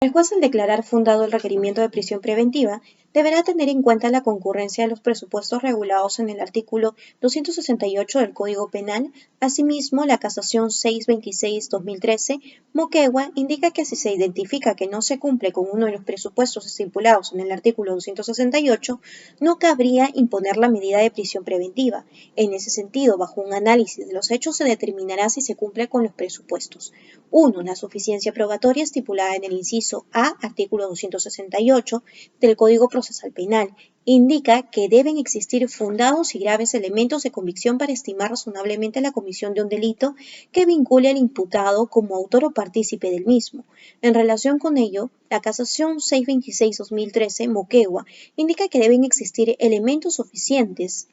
El juez, al declarar fundado el requerimiento de prisión preventiva, deberá tener en cuenta la concurrencia de los presupuestos regulados en el artículo 268 del Código Penal. Asimismo, la Casación 626-2013 Moquegua indica que si se identifica que no se cumple con uno de los presupuestos estipulados en el artículo 268, no cabría imponer la medida de prisión preventiva. En ese sentido, bajo un análisis de los hechos se determinará si se cumple con los presupuestos. 1. La suficiencia probatoria estipulada en el inciso A, artículo 268 del Código Procesal Penal, indica que deben existir fundados y graves elementos de convicción para estimar razonablemente la comisión de un delito que vincule al imputado como autor o partícipe del mismo. En relación con ello, la Casación 626-2013 Moquegua indica que deben existir elementos suficientes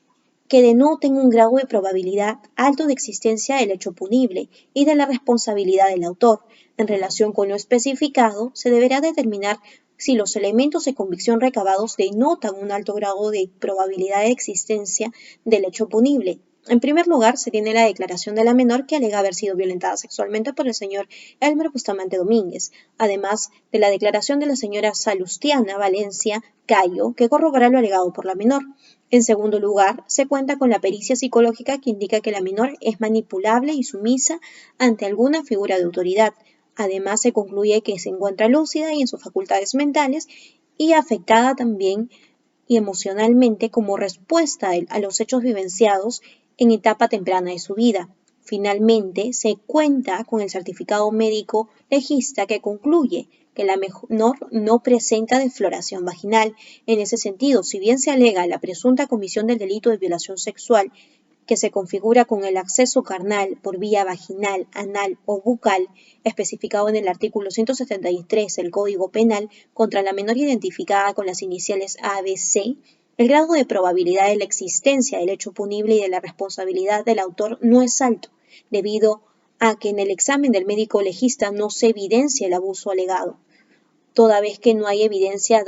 que denoten un grado de probabilidad alto de existencia del hecho punible y de la responsabilidad del autor. En relación con lo especificado, se deberá determinar si los elementos de convicción recabados denotan un alto grado de probabilidad de existencia del hecho punible. En primer lugar, se tiene la declaración de la menor que alega haber sido violentada sexualmente por el señor Elmer Bustamante Domínguez, además de la declaración de la señora Salustiana Valencia Cayo, que corrobora lo alegado por la menor. En segundo lugar, se cuenta con la pericia psicológica que indica que la menor es manipulable y sumisa ante alguna figura de autoridad. Además, se concluye que se encuentra lúcida y en sus facultades mentales y afectada también y emocionalmente como respuesta a los hechos vivenciados en etapa temprana de su vida. Finalmente, se cuenta con el certificado médico legista que concluye que la menor no presenta defloración vaginal. En ese sentido, si bien se alega la presunta comisión del delito de violación sexual, que se configura con el acceso carnal por vía vaginal, anal o bucal, especificado en el artículo 173 del Código Penal, contra la menor identificada con las iniciales ABC, el grado de probabilidad de la existencia del hecho punible y de la responsabilidad del autor no es alto, debido a que en el examen del médico legista no se evidencia el abuso alegado, toda vez que no hay evidencia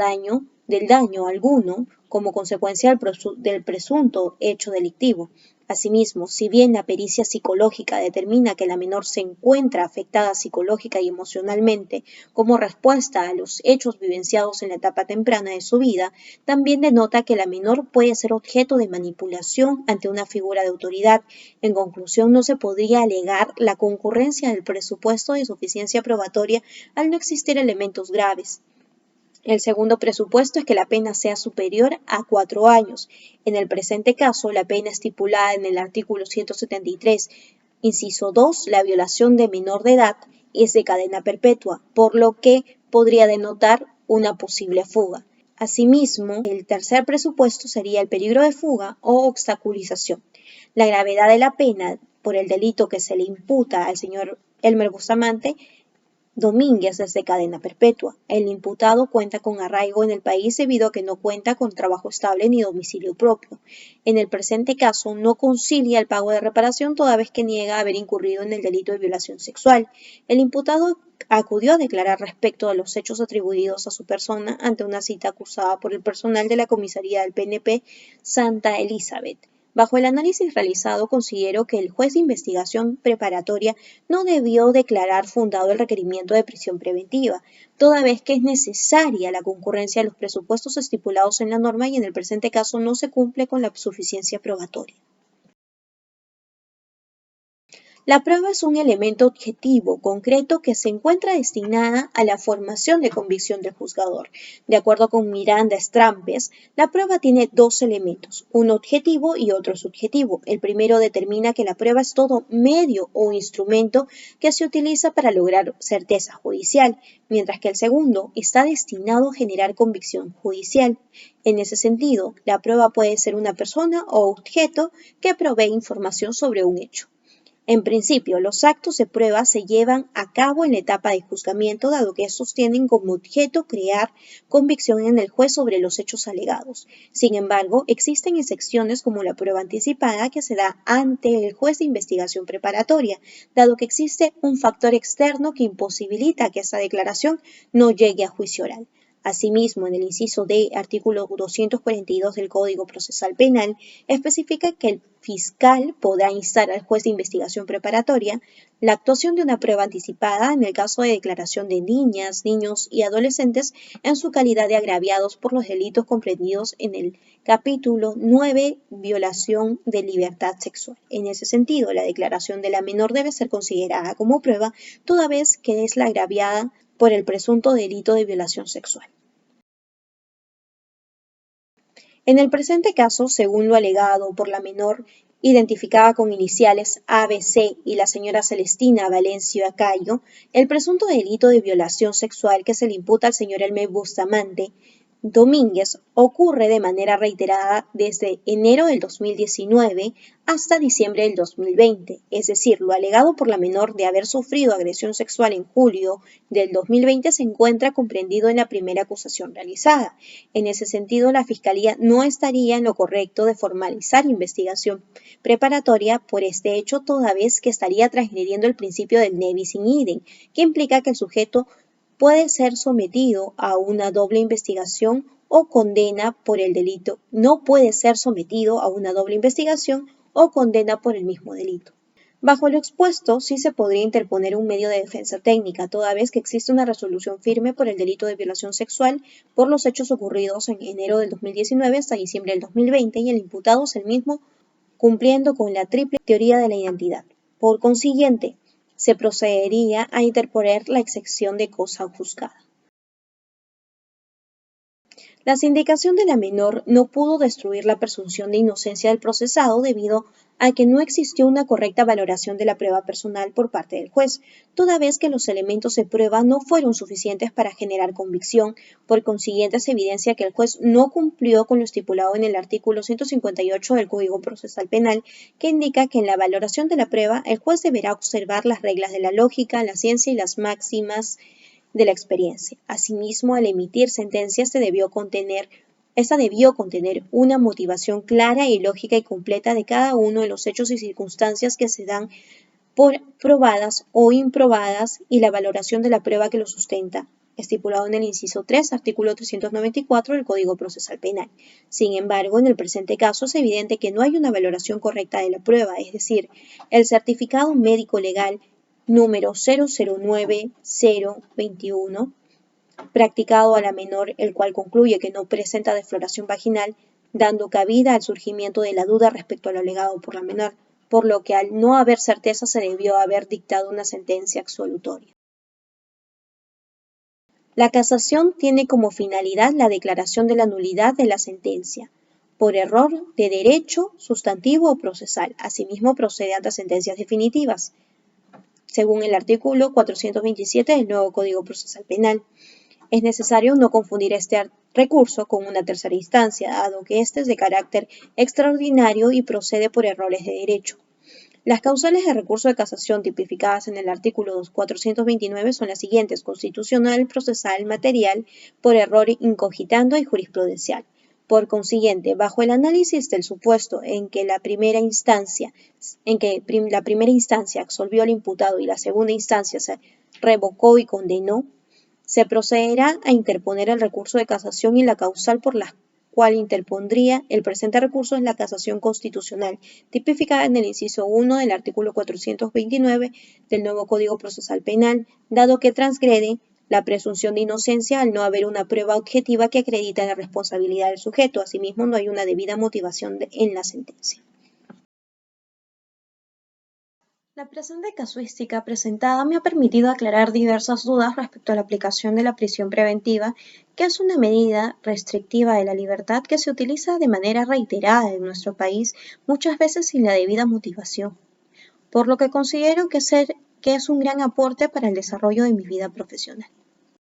del daño alguno como consecuencia del presunto hecho delictivo. Asimismo, si bien la pericia psicológica determina que la menor se encuentra afectada psicológica y emocionalmente como respuesta a los hechos vivenciados en la etapa temprana de su vida, también denota que la menor puede ser objeto de manipulación ante una figura de autoridad. En conclusión, no se podría alegar la concurrencia del presupuesto de suficiencia probatoria al no existir elementos graves. El segundo presupuesto es que la pena sea superior a 4 años. En el presente caso, la pena estipulada en el artículo 173, inciso 2, la violación de menor de edad, es de cadena perpetua, por lo que podría denotar una posible fuga. Asimismo, el tercer presupuesto sería el peligro de fuga o obstaculización. La gravedad de la pena por el delito que se le imputa al señor Elmer Bustamante Domínguez es de cadena perpetua. El imputado cuenta con arraigo en el país debido a que no cuenta con trabajo estable ni domicilio propio. En el presente caso, no concilia el pago de reparación toda vez que niega haber incurrido en el delito de violación sexual. El imputado acudió a declarar respecto a los hechos atribuidos a su persona ante una cita acusada por el personal de la comisaría del PNP Santa Elizabeth. Bajo el análisis realizado, considero que el juez de investigación preparatoria no debió declarar fundado el requerimiento de prisión preventiva, toda vez que es necesaria la concurrencia de los presupuestos estipulados en la norma y en el presente caso no se cumple con la suficiencia probatoria. La prueba es un elemento objetivo, concreto, que se encuentra destinada a la formación de convicción del juzgador. De acuerdo con Miranda Strampes, la prueba tiene dos elementos, uno objetivo y otro subjetivo. El primero determina que la prueba es todo medio o instrumento que se utiliza para lograr certeza judicial, mientras que el segundo está destinado a generar convicción judicial. En ese sentido, la prueba puede ser una persona o objeto que provee información sobre un hecho. En principio, los actos de prueba se llevan a cabo en la etapa de juzgamiento, dado que estos tienen como objeto crear convicción en el juez sobre los hechos alegados. Sin embargo, existen excepciones como la prueba anticipada que se da ante el juez de investigación preparatoria, dado que existe un factor externo que imposibilita que esta declaración no llegue a juicio oral. Asimismo, en el inciso D, artículo 242 del Código Procesal Penal, especifica que el fiscal podrá instar al juez de investigación preparatoria la actuación de una prueba anticipada en el caso de declaración de niñas, niños y adolescentes en su calidad de agraviados por los delitos comprendidos en el capítulo 9, violación de libertad sexual. En ese sentido, la declaración de la menor debe ser considerada como prueba, toda vez que es la agraviada por el presunto delito de violación sexual. En el presente caso, según lo alegado por la menor, identificada con iniciales ABC y la señora Celestina Valencia Cayo, el presunto delito de violación sexual que se le imputa al señor Elmer Bustamante Domínguez ocurre de manera reiterada desde enero del 2019 hasta diciembre del 2020, es decir, lo alegado por la menor de haber sufrido agresión sexual en julio del 2020 se encuentra comprendido en la primera acusación realizada. En ese sentido, la Fiscalía no estaría en lo correcto de formalizar investigación preparatoria por este hecho, toda vez que estaría transgrediendo el principio del ne bis in idem, que implica que el sujeto puede ser sometido a una doble investigación o condena por el delito. No puede ser sometido a una doble investigación o condena por el mismo delito. Bajo lo expuesto, sí se podría interponer un medio de defensa técnica, toda vez que existe una resolución firme por el delito de violación sexual por los hechos ocurridos en enero del 2019 hasta diciembre del 2020 y el imputado es el mismo cumpliendo con la triple teoría de la identidad. Por consiguiente, se procedería a interponer la excepción de cosa juzgada. La sindicación de la menor no pudo destruir la presunción de inocencia del procesado debido a que no existió una correcta valoración de la prueba personal por parte del juez, toda vez que los elementos de prueba no fueron suficientes para generar convicción. Por consiguiente, se evidencia que el juez no cumplió con lo estipulado en el artículo 158 del Código Procesal Penal, que indica que en la valoración de la prueba el juez deberá observar las reglas de la lógica, la ciencia y las máximas de la experiencia. Asimismo, al emitir sentencias, esta debió contener una motivación clara y lógica y completa de cada uno de los hechos y circunstancias que se dan por probadas o improbadas y la valoración de la prueba que lo sustenta, estipulado en el inciso 3, artículo 394 del Código Procesal Penal. Sin embargo, en el presente caso es evidente que no hay una valoración correcta de la prueba, es decir, el certificado médico legal número 009021, practicado a la menor, el cual concluye que no presenta defloración vaginal, dando cabida al surgimiento de la duda respecto a lo alegado por la menor, por lo que al no haber certeza se debió haber dictado una sentencia absolutoria. La casación tiene como finalidad la declaración de la nulidad de la sentencia, por error de derecho, sustantivo o procesal. Asimismo, procede ante sentencias definitivas, según el artículo 427 del nuevo Código Procesal Penal. Es necesario no confundir este recurso con una tercera instancia, dado que este es de carácter extraordinario y procede por errores de derecho. Las causales de recurso de casación tipificadas en el artículo 429 son las siguientes: constitucional, procesal, material, por error incogitando y jurisprudencial. Por consiguiente, bajo el análisis del supuesto en que la primera instancia absolvió al imputado y la segunda instancia se revocó y condenó, se procederá a interponer el recurso de casación y la causal por la cual interpondría el presente recurso es la casación constitucional, tipificada en el inciso 1 del artículo 429 del nuevo Código Procesal Penal, dado que transgrede la presunción de inocencia al no haber una prueba objetiva que acredita la responsabilidad del sujeto. Asimismo, no hay una debida motivación en la sentencia. La presente casuística presentada me ha permitido aclarar diversas dudas respecto a la aplicación de la prisión preventiva, que es una medida restrictiva de la libertad que se utiliza de manera reiterada en nuestro país, muchas veces sin la debida motivación, por lo que considero que es un gran aporte para el desarrollo de mi vida profesional.